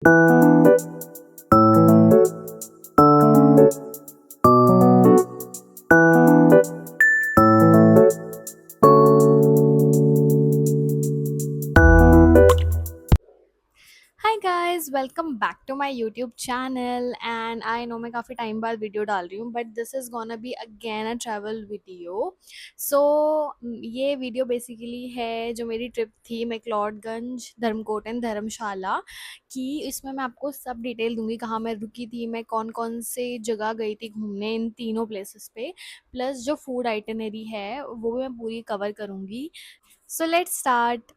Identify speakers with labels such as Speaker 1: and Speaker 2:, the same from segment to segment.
Speaker 1: Hi guys, welcome back to my YouTube channel. And I know मैं काफ़ी time बाद video डाल रही हूँ, but this is gonna be again a travel video. So ये video basically है जो मेरी ट्रिप थी मैक्लोडगंज, धर्मकोट एंड धर्मशाला की। इसमें मैं आपको सब डिटेल दूंगी, कहाँ मैं रुकी थी, मैं कौन कौन से जगह गई थी घूमने इन तीनों प्लेसेस पे, प्लस जो फूड आइटनरी है वो भी मैं पूरी कवर करूँगी। So let's start.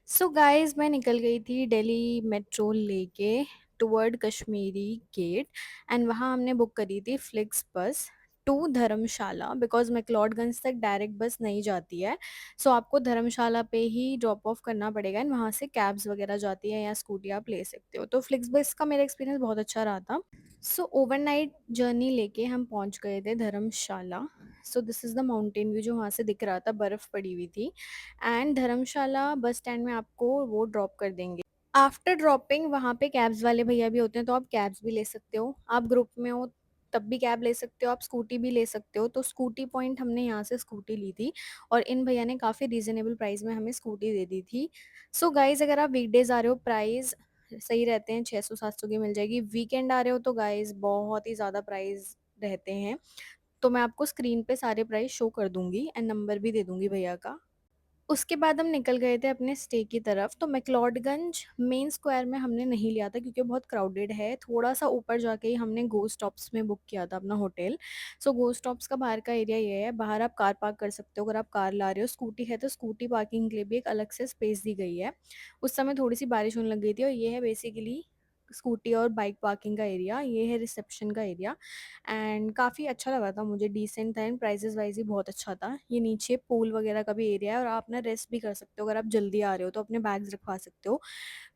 Speaker 1: So guys, मैं निकल गई थी दिल्ली मेट्रो लेके टुवर्ड कश्मीरी गेट। एंड वहाँ हमने बुक करी थी फ्लिक्स बस टू धर्मशाला, बिकॉज मैक्लोडगंज तक डायरेक्ट बस नहीं जाती है। सो आपको धर्मशाला पे ही ड्रॉप ऑफ करना पड़ेगा, एंड वहाँ से कैब्स वगैरह जाती है या स्कूटी आप ले सकते हो। तो फ्लिक्स बस का मेरा एक्सपीरियंस बहुत अच्छा रहा था। सो ओवरनाइट जर्नी लेके हम पहुंच गए थे Dharamshala. So this is the mountain view जो वहाँ से दिख रहा था, बर्फ़ पड़ी हुई थी। एंड धर्मशाला बस स्टैंड में आपको वो ड्रॉप कर देंगे। आफ्टर ड्रॉपिंग वहाँ पे कैब्स वाले भैया भी होते हैं, तो आप कैब्स भी ले सकते हो। आप ग्रुप में हो तब भी कैब ले सकते हो, आप स्कूटी भी ले सकते हो। तो स्कूटी पॉइंट हमने यहाँ से स्कूटी ली थी, और इन भैया ने काफ़ी रीज़नेबल प्राइस में हमें स्कूटी दे दी थी। सो गाइज़, अगर आप वीकडेज़ आ रहे हो प्राइस सही रहते हैं, 600-700 की मिल जाएगी। वीकेंड आ रहे हो तो गाइज़ बहुत ही ज़्यादा प्राइस रहते हैं। तो मैं आपको स्क्रीन पे सारे प्राइस शो कर दूँगी एंड नंबर भी दे दूँगी भैया का। उसके बाद हम निकल गए थे अपने स्टे की तरफ। तो मैक्लोडगंज मेन स्क्वायर में हमने नहीं लिया था क्योंकि बहुत क्राउडेड है। थोड़ा-सा ऊपर जाके ही हमने गोस्ट टॉप्स में बुक किया था अपना होटल। सो गोस्ट टॉप्स का बाहर का एरिया ये है, बाहर आप कार पार्क कर सकते हो। अगर आप कार ला रहे हो, स्कूटी है तो स्कूटी पार्किंग के लिए भी एक अलग से स्पेस दी गई है। उस समय थोड़ी-सी बारिश होने लग गई थी, और ये है बेसिकली स्कूटी और बाइक पार्किंग का एरिया। ये है रिसेप्शन का एरिया, एंड काफ़ी अच्छा लगा था मुझे, डिसेंट था एंड प्राइसेस वाइज़ भी बहुत अच्छा था। ये नीचे पूल वगैरह का भी एरिया है, और आप ना रेस्ट भी कर सकते हो। अगर आप जल्दी आ रहे हो तो अपने बैग्स रखवा सकते हो।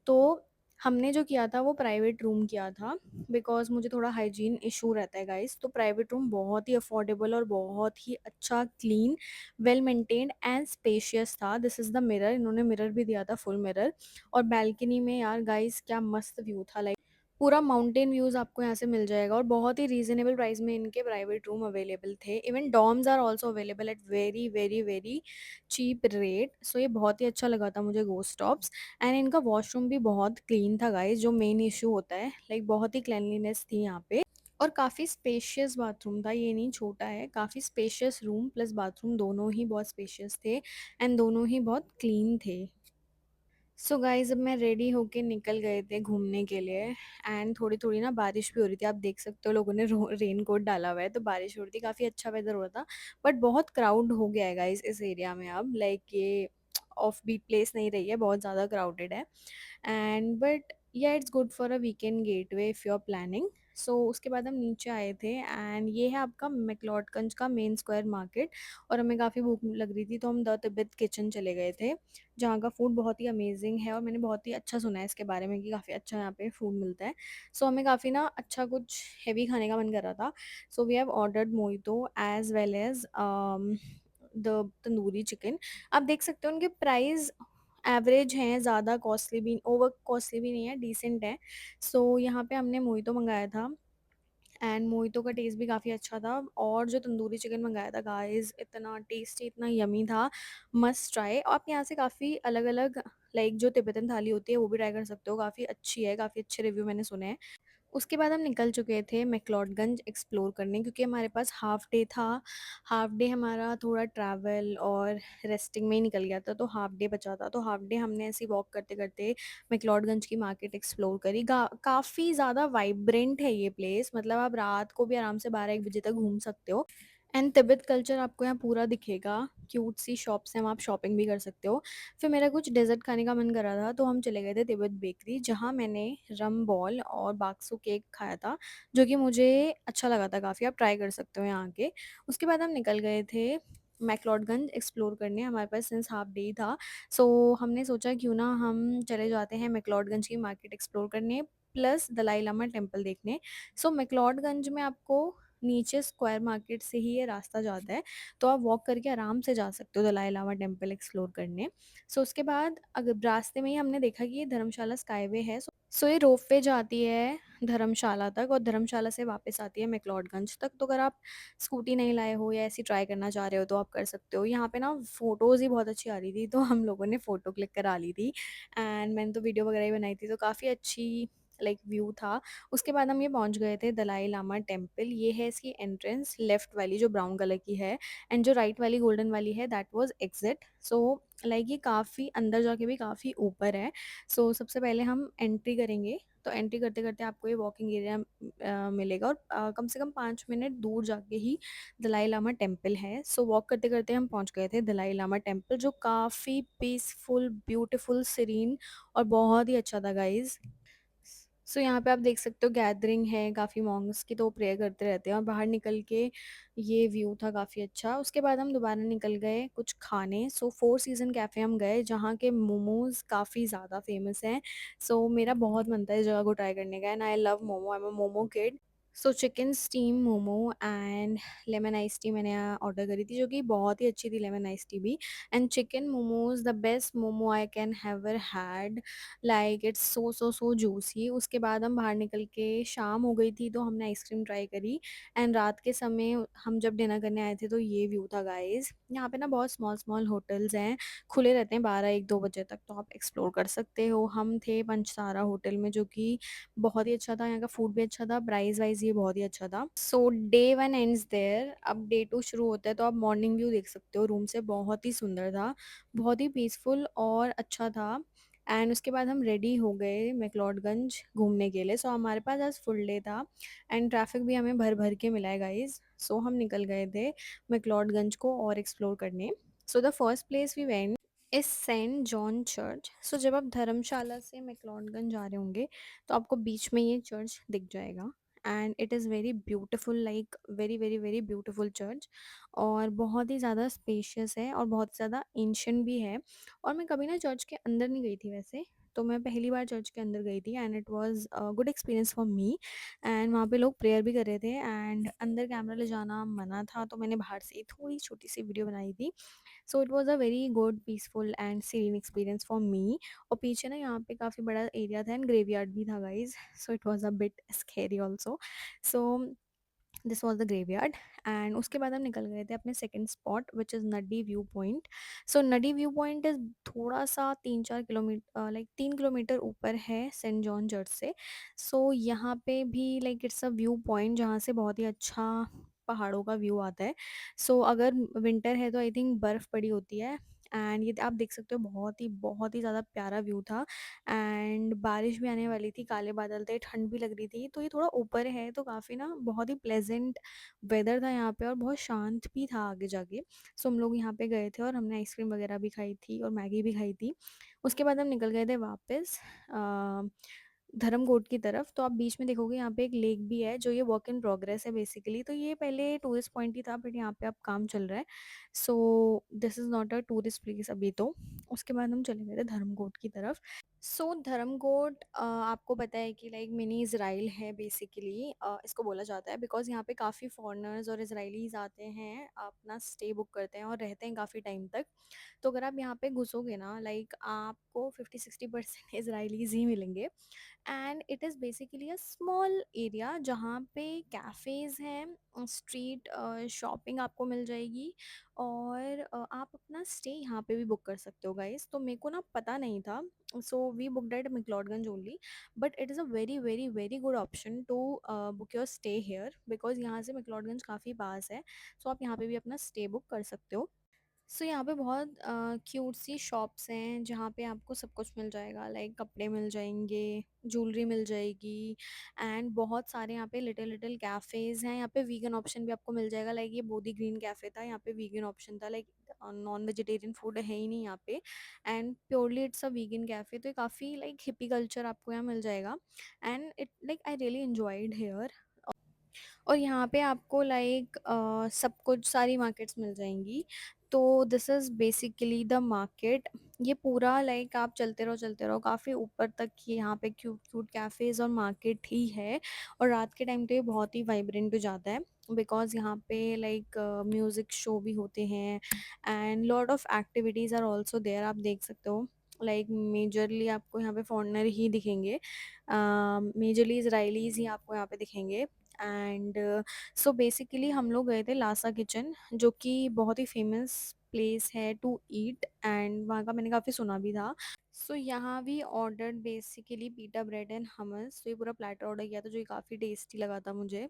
Speaker 1: तो हमने जो किया था वो प्राइवेट रूम किया था, बिकॉज़ मुझे थोड़ा हाइजीन इशू रहता है गाइस। तो प्राइवेट रूम बहुत ही अफोर्डेबल और बहुत ही अच्छा, clean, well maintained and spacious था। दिस इज़ द मिरर, इन्होंने मिरर भी दिया था, फुल मिरर। और बालकनी में यार गाइस क्या मस्त व्यू था, लाइक पूरा माउंटेन व्यूज़ आपको यहाँ से मिल जाएगा, और बहुत ही रीज़नेबल प्राइस में इनके प्राइवेट रूम अवेलेबल थे। Even dorms are also available at very very very cheap rate. So ये बहुत ही अच्छा लगा था मुझे गोस्ट टॉप्स। एंड इनका वॉशरूम भी बहुत क्लीन था गाइस, जो मेन इशू होता है, लाइक बहुत ही क्लेanलीनेस थी यहाँ पे। और काफ़ी स्पेशियस बाथरूम था, ये नहीं छोटा है, काफ़ी स्पेशियस रूम प्लस बाथरूम दोनों ही बहुत स्पेशियस थे, एंड दोनों ही बहुत क्लीन थे। सो गाइज़, अब मैं रेडी होके निकल गए थे घूमने के लिए। एंड थोड़ी-थोड़ी ना बारिश भी हो रही थी। आप देख सकते हो लोगों ने रो रेनकोट डाला हुआ है, तो बारिश हो रही थी, काफ़ी अच्छा वेदर हो रहा था। बट बहुत क्राउड हो गया है गाइज़ इस एरिया में अब, लाइक ये ऑफ बीट प्लेस नहीं रही है, बहुत ज़्यादा क्राउडेड है। And but yeah it's good for a weekend getaway if you are planning. So उसके बाद हम नीचे आए थे, एंड ये है आपका मैक्लोडगंज का मेन स्क्वायर मार्केट। और हमें काफ़ी भूख लग रही थी, तो हम द तिब्बत किचन चले गए थे, जहाँ का फूड बहुत ही अमेजिंग है, और मैंने बहुत ही अच्छा सुना है इसके बारे में कि काफ़ी अच्छा यहाँ पे फूड मिलता है। सो हमें काफ़ी ना अच्छा कुछ हेवी खाने का मन कर रहा था। So we have ordered mojito as well as the tandoori chicken. आप देख सकते हो उनके प्राइस एवरेज हैं, ज़्यादा कॉस्टली भी, ओवर कॉस्टली भी नहीं है, डिसेंट है। सो यहाँ पे हमने मोहितो मंगाया था, एंड मोहितो का टेस्ट भी काफ़ी अच्छा था। और जो तंदूरी चिकन मंगाया था गाइस, इतना टेस्टी, इतना यमी था, मस्ट ट्राई। आप यहाँ से काफ़ी अलग अलग, लाइक जो तिब्बतन थाली होती है वो भी ट्राई कर सकते हो, काफ़ी अच्छी है, काफ़ी अच्छे रिव्यू मैंने सुने हैं। उसके बाद हम निकल चुके थे मैक्लोडगंज एक्सप्लोर करने, क्योंकि हमारे पास हाफ डे था। हाफ डे हमारा थोड़ा ट्रैवल और रेस्टिंग में ही निकल गया था, तो हाफ डे बचा था। तो हाफ डे हमने ऐसे वॉक करते करते मैक्लोडगंज की मार्केट एक्सप्लोर करी। काफ़ी ज़्यादा वाइब्रेंट है ये प्लेस, मतलब आप रात को भी आराम से 12-1 बजे तक घूम सकते हो। एंड तिब्बत कल्चर आपको यहाँ पूरा दिखेगा, क्यूट सी शॉप्स हैं, वहाँ आप शॉपिंग भी कर सकते हो। फिर मेरा कुछ डेज़र्ट खाने का मन कर रहा था, तो हम चले गए थे तिब्बत बेकरी, जहाँ मैंने रम बॉल और बाक्सो केक खाया था, जो कि मुझे अच्छा लगा था काफ़ी। आप ट्राई कर सकते हो यहाँ के। उसके बाद हम निकल गए थे मैक्लोडगंज एक्सप्लोर करने, हमारे पास सिंस हाफ डे ही था। सो हमने सोचा क्यों ना हम चले जाते हैं मैक्लोडगंज की मार्केट एक्सप्लोर करने, प्लस दलाई लामा टेम्पल देखने। सो मैक्लोडगंज में आपको नीचे स्क्वायर मार्केट से ही ये रास्ता जाता है, तो आप वॉक करके आराम से जा सकते हो दलाई लामा टेम्पल एक्सप्लोर करने। सो उसके बाद अगर रास्ते में ही हमने देखा कि ये धर्मशाला स्काईवे है, सो ये रोपवे जाती है धर्मशाला तक और धर्मशाला से वापस आती है मैक्लोडगंज तक। तो अगर आप स्कूटी नहीं लाए हो या ऐसे ट्राई करना चाह रहे हो तो आप कर सकते हो। यहाँ पे ना फ़ोटोज़ ही बहुत अच्छी आ रही थी, तो हम लोगों ने फ़ोटो क्लिक करा ली थी एंड मैंने तो वीडियो वगैरह ही बनाई थी, तो काफ़ी अच्छी लाइक व्यू था। उसके बाद हम ये पहुँच गए थे दलाई लामा टेम्पल। ये है इसकी एंट्रेंस, लेफ्ट वाली जो ब्राउन कलर की है, एंड जो राइट वाली गोल्डन वाली है that was exit. So like ये काफ़ी अंदर जाके भी काफ़ी ऊपर है। सो सबसे पहले हम एंट्री करेंगे, तो एंट्री करते-करते आपको ये वॉकिंग एरिया मिलेगा और कम से कम 5 मिनट दूर जाके ही दलाई लामा टेम्पल है। सो वॉक करते-करते हम पहुँच गए थे दलाई लामा टेम्पल, जो काफ़ी पीसफुल, ब्यूटीफुल, सीरीन और बहुत ही अच्छा था गाइज़। सो यहाँ पे आप देख सकते हो गैदरिंग है काफ़ी मॉन्क्स की, तो वो प्रेयर करते रहते हैं और बाहर निकल के ये व्यू था काफ़ी अच्छा। उसके बाद हम दोबारा निकल गए कुछ खाने। सो फोर सीज़न कैफ़े हम गए जहाँ के मोमोज़ काफ़ी ज़्यादा फेमस हैं। सो मेरा बहुत मन था इस जगह को ट्राई करने का and I love momo, I am a momo kid. So chicken steam momo and lemon ice tea मैंने ऑर्डर करी थी, जो कि बहुत ही अच्छी थी लेमन आइस टी भी। And chicken momos the best momo I can have ever had, like it's so so so juicy. उसके बाद हम बाहर निकल के शाम हो गई थी, तो हमने आइसक्रीम ट्राई करी एंड रात के समय हम जब डिनर करने आए थे तो ये व्यू था गाइस। यहाँ पे ना बहुत स्मॉल स्मॉल होटल्स हैं, खुले रहते हैं 12-1-2 बजे तक, तो आप एक्सप्लोर कर सकते हो। हम थे पंचतारा होटल में, जो कि बहुत ही अच्छा था, यहाँ का फूड भी अच्छा था, प्राइस वाइज ये बहुत ही अच्छा था। सो डे वन एंड्स देयर, अब डे टू शुरू होता है, तो आप मॉर्निंग व्यू देख सकते हो रूम से, बहुत ही सुंदर था, बहुत ही पीसफुल और अच्छा था। एंड उसके बाद हम रेडी हो गए मैक्लोडगंज घूमने के लिए। सो हमारे पास आज फुल डे था एंड ट्रैफिक भी हमें भर भर के मिला है गाइज। सो हम निकल गए थे मैक्लोडगंज को और एक्सप्लोर करने। So the first place we went is saint John church. सो जब आप धर्मशाला से मैक्लोडगंज जा रहे होंगे तो आपको बीच में ये चर्च दिख जाएगा and it is very beautiful, like very very very beautiful church, और बहुत ही ज़्यादा स्पेशियस है और बहुत ज़्यादा एंशियंट भी है। और मैं कभी ना चर्च के अंदर नहीं गई थी वैसे, तो मैं पहली बार चर्च के अंदर गई थी and it was good experience for me. And वहाँ पे लोग प्रेयर भी कर रहे थे एंड अंदर कैमरा ले जाना मना था, तो मैंने बाहर से ही थोड़ी छोटी सी वीडियो बनाई थी। सो it was a very good peaceful and serine experience for me. और पीछे ना यहाँ पे काफ़ी बड़ा एरिया था एंड ग्रेवयार्ड भी था guys, so it was a bit scary also. So this was the graveyard and उसके बाद हम निकल गए थे अपने second spot which is Naddi view point. So Naddi view point is थोड़ा सा 3-4 किलोमीटर, लाइक 3 किलोमीटर ऊपर है सेंट जॉन चर्च से। सो यहाँ पे भी like it's a view point जहाँ से बहुत ही अच्छा पहाड़ों का व्यू आता है। सो अगर विंटर है तो आई थिंक बर्फ़ पड़ी होती है एंड ये आप देख सकते हो, बहुत ही ज़्यादा प्यारा व्यू था। एंड बारिश भी आने वाली थी, काले बादल थे, ठंड भी लग रही थी, तो ये थोड़ा ऊपर है तो काफ़ी ना बहुत ही प्लेजेंट वेदर था यहाँ पे और बहुत शांत भी था आगे जाके। सो हम लोग यहाँ पे गए थे और हमने आइसक्रीम वगैरह भी खाई थी और मैगी भी खाई थी। उसके बाद हम निकल गए थे वापस धर्मकोट की तरफ। तो आप बीच में देखोगे यहाँ पे एक लेक भी है, जो ये वर्क इन प्रोग्रेस है बेसिकली। तो ये पहले टूरिस्ट पॉइंट ही था बट यहाँ पे अब काम चल रहा है, सो this is not a tourist place अभी तो। उसके बाद हम चले गए थे धर्मकोट की तरफ। सो धर्मकोट आपको पता है कि लाइक मिनी इसराइल है बेसिकली, इसको बोला जाता है बिकॉज यहाँ पे काफ़ी फॉरेनर्स और इसराइलीज आते हैं, अपना स्टे बुक करते हैं और रहते हैं काफ़ी टाइम तक। तो अगर आप यहाँ पे घुसोगे ना, लाइक आपको 50-60% इसराइलीज ही मिलेंगे। And it is basically a small area जहाँ पे कैफ़ेज़ हैं, स्ट्रीट शॉपिंग आपको मिल जाएगी और आप अपना स्टे यहाँ पे भी बुक कर सकते हो गाइस। तो मेरे को ना पता नहीं था, so we booked at McLeodganj only, but it is a very very very good option to book your stay here because यहाँ से मैक्लोडगंज काफ़ी पास है। सो आप यहाँ पे भी अपना स्टे बुक कर सकते हो। सो यहाँ पे बहुत क्यूट सी शॉप्स हैं जहाँ पे आपको सब कुछ मिल जाएगा, लाइक कपड़े मिल जाएंगे, ज्वेलरी मिल जाएगी एंड बहुत सारे यहाँ पे लिटिल लिटिल कैफ़ेज़ हैं। यहाँ पे वीगन ऑप्शन भी आपको मिल जाएगा, लाइक ये बोधी ग्रीन कैफ़े था, यहाँ पे वीगन ऑप्शन था, लाइक नॉन वेजिटेरियन फूड है ही नहीं यहाँ पे and purely it's a vegan cafe. तो ये काफ़ी लाइक हिप्पी कल्चर आपको यहाँ मिल जाएगा and it like I really enjoyed here. और यहाँ पे आपको लाइक सब कुछ सारी मार्केट्स मिल जाएंगी। तो this is basically the market. ये पूरा लाइक आप चलते रहो काफ़ी ऊपर तक ही यहाँ पे क्यूट क्यूट कैफ़ेज़ और मार्केट ही है और रात के टाइम तो ये बहुत ही वाइब्रेंट हो जाता है। बिकॉज़ यहाँ पे लाइक म्यूज़िक शो भी होते हैं and lot of activities are also there, आप देख सकते हो। लाइक मेजरली आपको यहाँ पे फॉरेनर ही दिखेंगे, मेजरली इजराइलीज ही आपको यहाँ पे दिखेंगे। एंड सो बेसिकली हम लोग गए थे लासा किचन, जो कि बहुत ही फेमस प्लेस है टू ईट, एंड वहाँ का मैंने काफ़ी सुना भी था। सो यहाँ भी ordered basically pita bread and hummus, तो ये पूरा प्लेटर ऑर्डर किया था जो कि काफ़ी टेस्टी लगा था मुझे।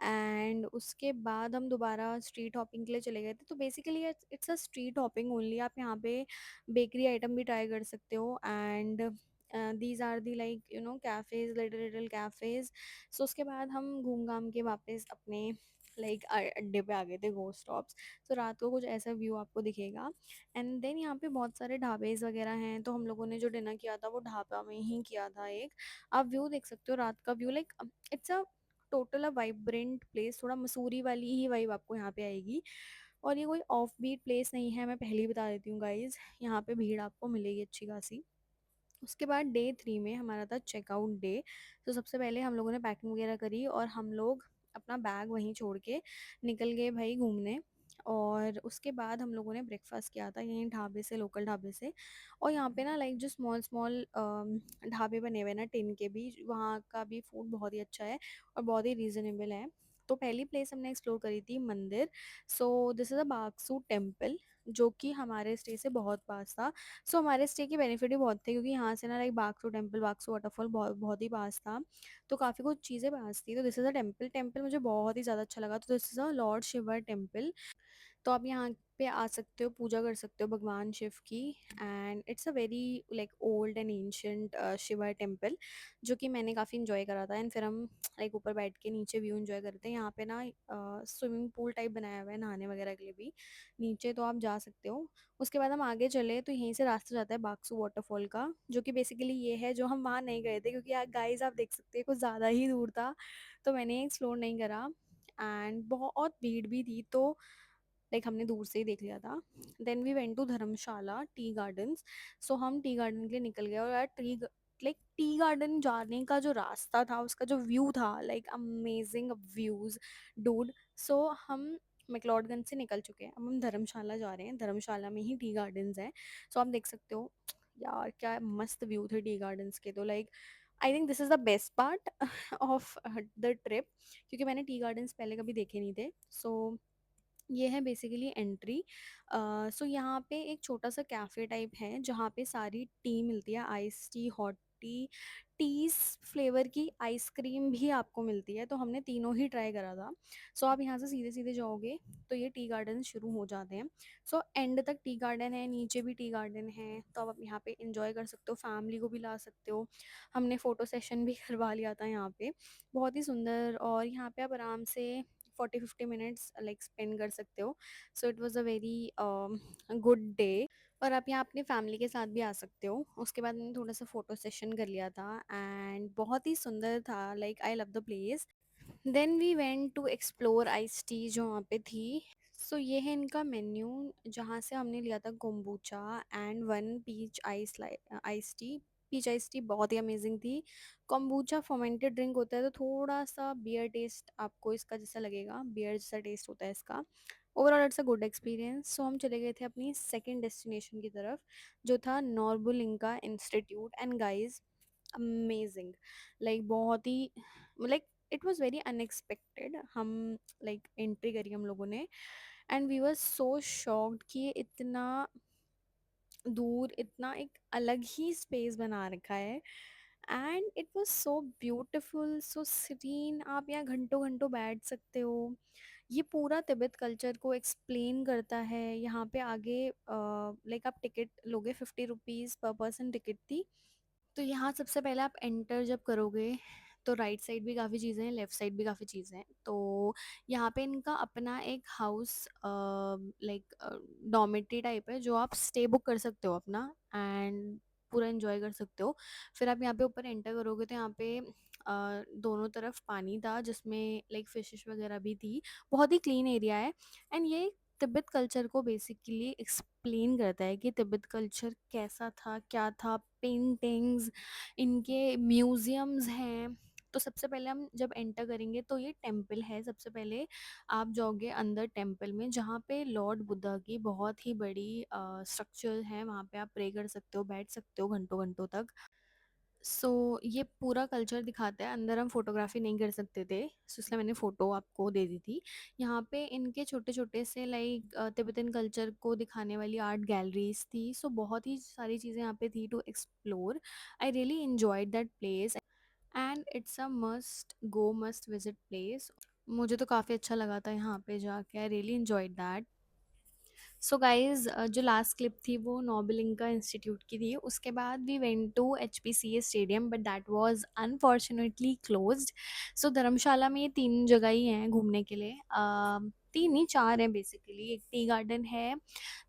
Speaker 1: एंड उसके बाद हम दोबारा स्ट्रीट हॉपिंग के लिए चले गए थे। तो basically it's a street hopping only, आप यहाँ पे बेकरी आइटम भी ट्राई कर सकते हो। And these are the like you know cafes, little little cafes. So उसके बाद हम घूम घाम के वापस अपने लाइक अड्डे पे आ गए थे, गो स्टॉप्स। तो रात को कुछ ऐसा व्यू आपको दिखेगा। एंड देन यहाँ पे बहुत सारे ढाबेज वगैरह हैं, तो हम लोगों ने जो डिनर किया था वो ढाबा में ही किया था एक। आप व्यू देख सकते हो रात का view, like it's a total a vibrant place, थोड़ा मसूरी वाली ही वाइब आपको यहाँ पे आएगी। और ये कोई ऑफ बीट प्लेस नहीं है, मैं पहले ही बता देती हूँ गाइज, यहाँ पे भीड़ आपको मिलेगी अच्छी खासी। उसके बाद डे 3 में हमारा था चेकआउट डे। तो सबसे पहले हम लोगों ने पैकिंग वगैरह करी और हम लोग अपना बैग वहीं छोड़ के निकल गए भाई घूमने। और उसके बाद हम लोगों ने ब्रेकफास्ट किया था यहीं ढाबे से, लोकल ढाबे से। और यहाँ पे ना लाइक जो स्मॉल स्मॉल ढाबे बने हुए हैं ना टिन के भी, वहाँ का भी फूड बहुत ही अच्छा है और बहुत ही रीज़नेबल है। तो पहली प्लेस हमने एक्सप्लोर करी थी मंदिर। So this is a Bhagsu temple, जो कि हमारे स्टे से बहुत पास था। सो हमारे स्टे के बेनिफिट भी बहुत थे, क्योंकि यहाँ से ना like Bhagsu temple, Bhagsu waterfall बहुत बहुत ही पास था। तो काफ़ी कुछ चीज़ें पास थी। तो this is a temple, temple मुझे बहुत ही ज़्यादा अच्छा लगा। तो this is a lord Shiva temple. तो आप यहाँ पे आ सकते हो, पूजा कर सकते हो भगवान शिव की। And it's a very like old and ancient Shiva temple, जो कि मैंने काफ़ी इंजॉय करा था। एंड फिर हम लाइक ऊपर बैठ के नीचे व्यू इंजॉय करते हैं। यहाँ पे ना स्विमिंग पूल टाइप बनाया हुआ है नहाने वगैरह के लिए भी नीचे, तो आप जा सकते हो। उसके बाद हम आगे चले तो यहीं से रास्ता जाता है बागसू वाटरफॉल का, जो कि बेसिकली ये है, जो हम वहाँ नहीं गए थे क्योंकि यार गाइस आप देख सकते हैं कुछ ज़्यादा ही दूर था, तो मैंने एक्सप्लोर नहीं करा। एंड बहुत भीड़ भी थी, तो लाइक हमने दूर से ही देख लिया था। Then we went to Dharamshala tea gardens. So हम टी गार्डन के लिए निकल गए, और यार टी गार्डन जाने का जो रास्ता था, उसका जो व्यू था, लाइक अमेजिंग व्यूज डूड। सो हम मैक्लोडगंज से निकल चुके हैं, अब हम धर्मशाला जा रहे हैं। धर्मशाला में ही टी गार्डन्स हैं। सो आप देख सकते हो यार क्या मस्त व्यू थे टी गार्डन्स के। तो like I think this is the best part of the trip, क्योंकि मैंने टी गार्डन्स पहले कभी देखे नहीं थे। सो ये है बेसिकली एंट्री। सो यहाँ पे एक छोटा सा कैफ़े टाइप है जहाँ पे सारी टी मिलती है, ice tea, hot tea, teas flavour की आइसक्रीम भी आपको मिलती है। तो हमने तीनों ही ट्राई करा था। सो आप यहाँ से सीधे सीधे जाओगे तो ये टी गार्डन शुरू हो जाते हैं। सो एंड तक टी गार्डन है, नीचे भी टी गार्डन है, तो आप यहाँ पे इंजॉय कर सकते हो, फैमिली को भी ला सकते हो। हमने फ़ोटो सेशन भी करवा लिया था यहाँ पे, बहुत ही सुंदर। और यहाँ पे आप आराम से 40-50 मिनट्स लाइक स्पेंड कर सकते हो। So it was a very good day. और आप यहाँ अपनी फैमिली के साथ भी आ सकते हो। उसके बाद मैंने थोड़ा सा फ़ोटो सेशन कर लिया था एंड बहुत ही सुंदर था, like I love the place. Then we went to explore ice tea जो वहाँ पे थी। सो ये है इनका मेन्यू, जहाँ से हमने लिया था kombucha and one peach ice tea. Peach ice tea बहुत ही अमेजिंग थी। कोम्बुचा फर्मेंटेड ड्रिंक होता है, तो थोड़ा सा बियर टेस्ट आपको इसका जैसा लगेगा, बियर जैसा टेस्ट होता है इसका। Overall it's a good experience. So हम चले गए थे अपनी सेकेंड डेस्टिनेशन की तरफ, जो था Norbulingka Institute. And guys amazing, like बहुत ही like it was very unexpected. हम लाइक एंट्री करी हम लोगों ने, and we were so shocked कि ये इतना दूर, इतना एक अलग ही स्पेस बना रखा है। And it was so beautiful, so serene, आप यहाँ घंटों घंटों बैठ सकते हो। ये पूरा तिब्बत कल्चर को एक्सप्लेन करता है। यहाँ पे आगे लाइक आप टिकट लोगे, 50 रुपीज़ पर पर्सन टिकट थी। तो यहाँ सबसे पहले आप एंटर जब करोगे तो राइट साइड भी काफ़ी चीज़ें हैं, लेफ़्ट साइड भी काफ़ी चीज़ें हैं। तो यहाँ पे इनका अपना एक हाउस लाइक डॉर्मेट्री टाइप है, जो आप स्टे बुक कर सकते हो अपना, एंड पूरा एंजॉय कर सकते हो। फिर आप यहाँ पे ऊपर एंटर करोगे तो यहाँ पे दोनों तरफ पानी था, जिसमें लाइक फिशेस वगैरह भी थी। बहुत ही क्लीन एरिया है। एंड ये तिब्बत कल्चर को बेसिकली एक्सप्लेन करता है कि तिब्बत कल्चर कैसा था, क्या था। पेंटिंग्स, इनके म्यूज़ियम्स हैं। तो सबसे पहले हम जब एंटर करेंगे तो ये टेम्पल है। सबसे पहले आप जाओगे अंदर टेम्पल में, जहाँ पे लॉर्ड बुद्धा की बहुत ही बड़ी स्ट्रक्चर है। वहाँ पे आप प्रे कर सकते हो, बैठ सकते हो घंटों घंटों तक। सो ये पूरा कल्चर दिखाता है। अंदर हम फोटोग्राफी नहीं कर सकते थे, सो इसलिए मैंने फ़ोटो आपको दे दी थी। यहाँ पे इनके छोटे छोटे से लाइक तिब्बतन कल्चर को दिखाने वाली आर्ट गैलरीज थी। सो बहुत ही सारी चीज़ें यहाँ पे थी to explore. I really enjoyed that place and it's a must go must visit place. मुझे तो काफ़ी अच्छा लगा था यहाँ पे जाके। I really enjoyed that. So guys, जो लास्ट क्लिप थी वो नोबिलिंका इंस्टीट्यूट की थी। उसके बाद we went to HPCA stadium, but that was unfortunately closed. So Dharamshala में ये तीन जगह ही हैं घूमने के लिए। तीन नहीं, चार हैं बेसिकली। एक टी गार्डन है,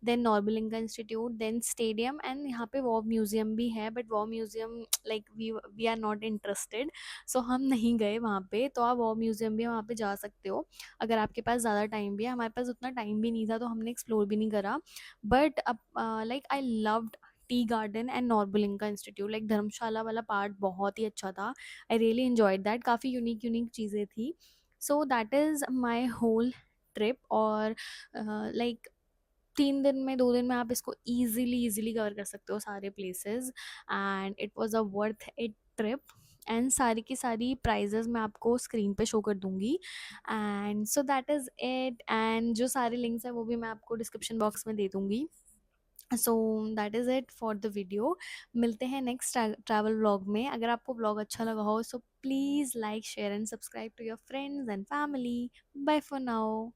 Speaker 1: then Norbulingka Institute, then stadium, and यहाँ पे वॉर म्यूजियम भी है। But war museum like we are not interested, so हम नहीं गए वहाँ पे। तो आप वॉर म्यूजियम भी वहाँ पे जा सकते हो अगर आपके पास ज़्यादा टाइम भी है। हमारे पास उतना टाइम भी नहीं था, तो हमने एक्सप्लोर भी नहीं करा। बट अब like I loved tea garden and Norbulingka Institute. Like Dharamshala वाला पार्ट बहुत ही अच्छा था। I really enjoyed that. काफ़ी यूनिक यूनिक चीज़ें थी। So that is my whole trip. और लाइक 3 दिन में, 2 दिन में आप इसको ईजिली कवर कर सकते हो सारे places. And it was a worth it trip. And सारी की सारी प्राइजेस मैं आपको स्क्रीन पे शो कर दूंगी। And so that is it. And जो सारे लिंक्स हैं वो भी मैं आपको डिस्क्रिप्शन बॉक्स में दे दूंगी। सो that is it for the video. मिलते हैं नेक्स्ट ट्रैवल व्लॉग में। अगर आपको व्लॉग अच्छा लगा हो, so please like share and subscribe to your friends and family. Bye for now.